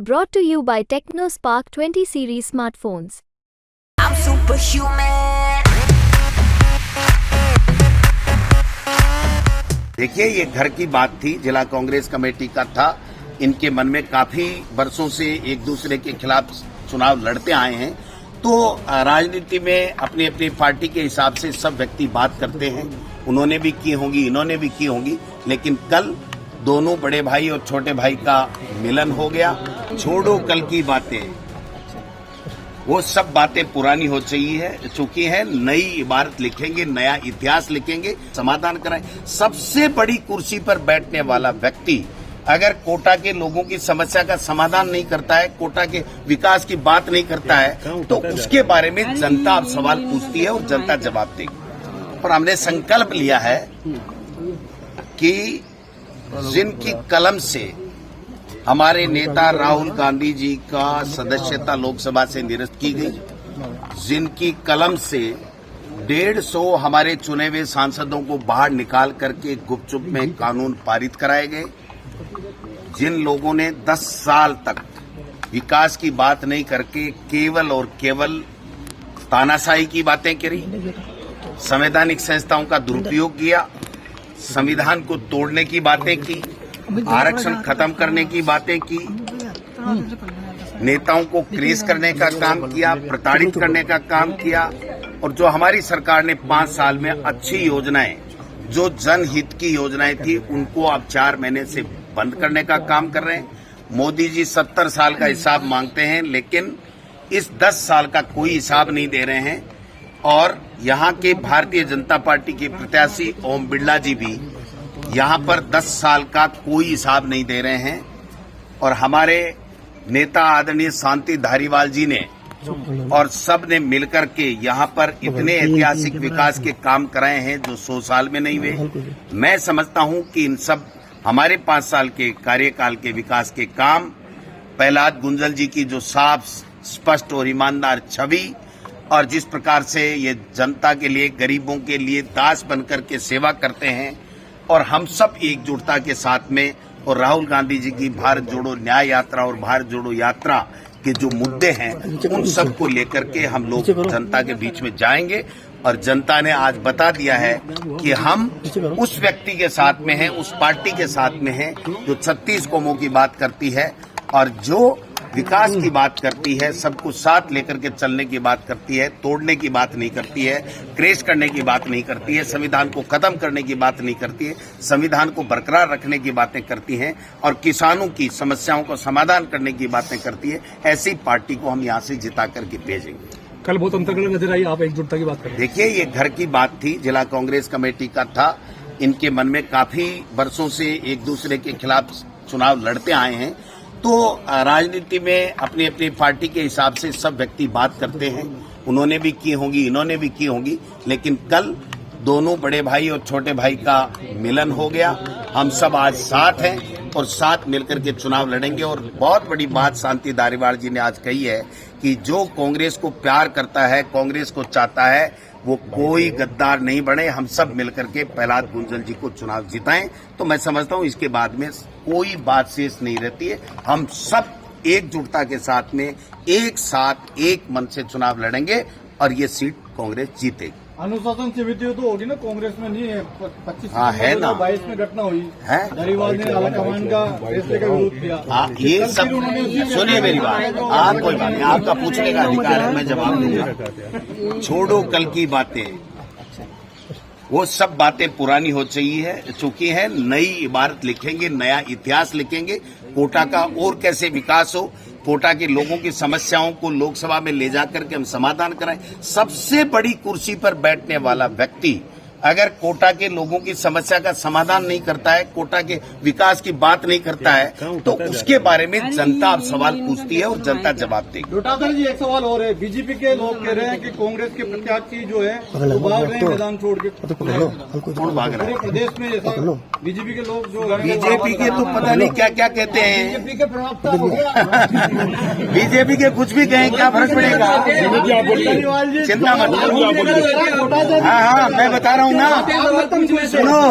Brought to you by TechnoSpark 20 series smartphones. I'm superhuman. देखिए, ये घर की बात थी, जिला कांग्रेस कमेटी का था। इनके मन में काफी वर्षों से एक दूसरे के खिलाफ चुनाव लड़ते आए हैं। तो राजनीति में अपनी अपनी पार्टी के हिसाब से सब व्यक्ति बात करते हैं। उन्होंने भी की होंगी, इन्होंने भी की होंगी, लेकिन कल दोनों बड़े भाई और छोटे भाई का मिलन हो गया। छोड़ो कल की बातें, वो सब बातें पुरानी हो चुकी है। नई इबारत लिखेंगे, नया इतिहास लिखेंगे, समाधान कराएं। सबसे बड़ी कुर्सी पर बैठने वाला व्यक्ति अगर कोटा के लोगों की समस्या का समाधान नहीं करता है, कोटा के विकास की बात नहीं करता है, तो उसके बारे में जनता अब सवाल पूछती है और जनता जवाब देगी। और हमने संकल्प लिया है कि जिनकी कलम से हमारे नेता राहुल गांधी जी का सदस्यता लोकसभा से निरस्त की गई, जिनकी कलम से 150 हमारे चुने हुए सांसदों को बाहर निकाल करके गुपचुप में कानून पारित कराए गए, जिन लोगों ने 10 साल तक विकास की बात नहीं करके केवल और केवल तानाशाही की बातें करी, संवैधानिक संस्थाओं का दुरुपयोग किया, संविधान को तोड़ने की बातें की, आरक्षण खत्म करने की बातें की, नेताओं को क्रेज करने का काम किया, प्रताड़ित करने का काम किया, और जो हमारी सरकार ने 5 साल में अच्छी योजनाएं, जो जनहित की योजनाएं थी, उनको अब 4 महीने से बंद करने का काम कर रहे हैं। मोदी जी 70 साल का हिसाब मांगते हैं, लेकिन इस 10 साल का कोई हिसाब नहीं दे रहे हैं। और यहाँ के भारतीय जनता पार्टी के प्रत्याशी ओम बिड़ला जी भी यहाँ पर 10 साल का कोई हिसाब नहीं दे रहे हैं। और हमारे नेता आदरणीय शांति धारीवाल जी ने और सब ने मिलकर के यहाँ पर इतने ऐतिहासिक विकास के काम कराए हैं जो 100 साल में नहीं हुए। मैं समझता हूँ कि इन सब हमारे 5 साल के कार्यकाल के विकास के काम, प्रहलाद गुंजल जी की जो साफ स्पष्ट और ईमानदार छवि, और जिस प्रकार से ये जनता के लिए, गरीबों के लिए दास बनकर के सेवा करते हैं, और हम सब एकजुटता के साथ में, और राहुल गांधी जी की भारत जोड़ो न्याय यात्रा और भारत जोड़ो यात्रा के जो मुद्दे हैं, उन सब को लेकर के हम लोग जनता के बीच में जाएंगे। और जनता ने आज बता दिया है कि हम उस व्यक्ति के साथ में हैं, उस पार्टी के साथ में हैं जो 36 कौमों की बात करती है और जो विकास की बात करती है, सबको साथ लेकर के चलने की बात करती है, तोड़ने की बात नहीं करती है, क्रेश करने की बात नहीं करती है, संविधान को खत्म करने की बात नहीं करती है, संविधान को बरकरार रखने की बातें करती हैं, और किसानों की समस्याओं को समाधान करने की बातें करती है। ऐसी पार्टी को हम यहाँ से जिता करके भेजेंगे। कल बहुत अंतर नजर आई, आप एकजुटता की बात करें। देखिए, ये घर की बात थी, जिला कांग्रेस कमेटी का था। इनके मन में काफी वर्षों से एक दूसरे के खिलाफ चुनाव लड़ते आए हैं। तो राजनीति में अपनी अपनी पार्टी के हिसाब से सब व्यक्ति बात करते हैं। उन्होंने भी की होंगी, इन्होंने भी की होंगी, लेकिन कल दोनों बड़े भाई और छोटे भाई का मिलन हो गया। हम सब आज साथ हैं और साथ मिलकर के चुनाव लड़ेंगे। और बहुत बड़ी बात शांति धारीवाल जी ने आज कही है कि जो कांग्रेस को प्यार करता है, कांग्रेस को चाहता है, वो कोई गद्दार नहीं बने। हम सब मिलकर के प्रहलाद गुंजल जी को चुनाव जिताएं। तो मैं समझता हूं इसके बाद में कोई बात शेष नहीं रहती है। हम सब एकजुटता के साथ में एक साथ एक मन से चुनाव लड़ेंगे और ये सीट कांग्रेस जीतेगी। अनुशासन समिति तो होगी ना, कांग्रेस में नहीं है। 25 है ना, 22 में घटना हुई है, धारीवाल ने आलाकमान का फैसले का विरोध किया। ये सब सुनिए मेरी बात, आप कोई बात नहीं, आपका पूछने का अधिकार है, मैं जवाब दूंगा। छोड़ो कल की बातें, वो सब बातें पुरानी हो चुकी है। नई इबारत लिखेंगे, नया इतिहास लिखेंगे। कोटा का और कैसे विकास हो, कोटा के लोगों की समस्याओं को लोकसभा में ले जाकर के हम समाधान कराएं। सबसे बड़ी कुर्सी पर बैठने वाला व्यक्ति अगर कोटा के लोगों की समस्या का समाधान नहीं करता है, कोटा के विकास की बात नहीं करता है, तो उसके बारे में जनता अब सवाल पूछती है और जनता जवाब देगी। डोटासर जी, एक सवाल और है। बीजेपी के लोग कह रहे हैं कि कांग्रेस के प्रत्याशी जो है वो भाग रहे हैं मैदान छोड़ के। कौन भाग रहा है? प्रदेश में ऐसा बीजेपी के लोग जो बीजेपी के तो पता नहीं क्या क्या कहते हैं। बीजेपी के प्रवक्ता हो गया। बीजेपी के कुछ भी कहें, क्या फर्क पड़ेगा? चिंता मत। हाँ, मैं बता रहा हूँ हूँ ना, सुनो,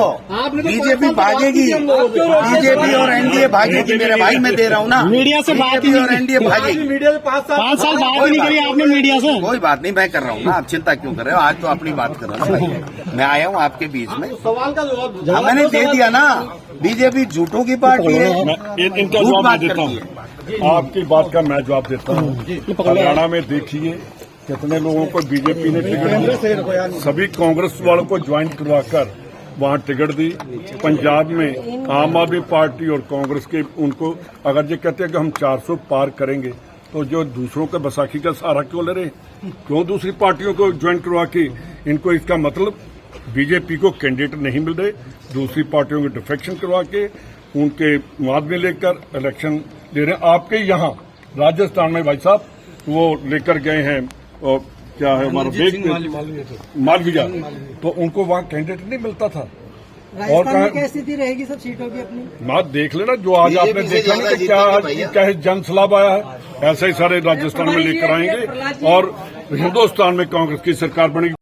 बीजेपी भागेगी, बीजेपी और एनडीए भागेगी मेरे भाई, मैं दे रहा हूँ ना, मीडिया से बात बीजेपी और एनडीए भागेगी। मीडिया से 5 5 साल बात ही नहीं करी आपने मीडिया से। कोई बात नहीं, मैं कर रहा हूँ ना, आप चिंता क्यों कर रहे हो, आज तो अपनी बात कर रहा हूँ भाई, मैं आया हूँ आपके बीच में। सवाल का जवाब हाँ, मैंने दे दिया ना, बीजेपी झूठों की पार्टी है, इनका झूठ जवाब बात मैं देता करती हूँ। है। आपकी बात का मैं जवाब देता हूँ। हरियाणा में देखिए कितने लोगों को बीजेपी ने टिकट दिया, सभी कांग्रेस वालों को ज्वाइन करवाकर वहाँ टिकट दी। पंजाब में आम आदमी पार्टी और कांग्रेस के उनको अगर ये कहते हैं कि हम 400 पार करेंगे, तो जो दूसरों के बैसाखी का सहारा क्यों ले रहे हैं? क्यों दूसरी पार्टियों को ज्वाइन करवा के इनको, इसका मतलब बीजेपी को कैंडिडेट नहीं मिल रहे, दूसरी पार्टियों को डिफेक्शन करवा के उनके मुआवजे लेकर इलेक्शन ले रहे हैं। आपके यहाँ राजस्थान में भाई साहब वो लेकर गए हैं, और क्या है हमारा मालवीय, तो उनको वहाँ कैंडिडेट नहीं मिलता था। और राजस्थान में क्या स्थिति रहेगी सब सीटों की अपनी? बात देख लेना, जो आज आपने देखा ना कि क्या क्या जन सलाब आया है, ऐसे ही सारे राजस्थान में लेकर आएंगे और हिंदुस्तान में कांग्रेस की सरकार बनेगी।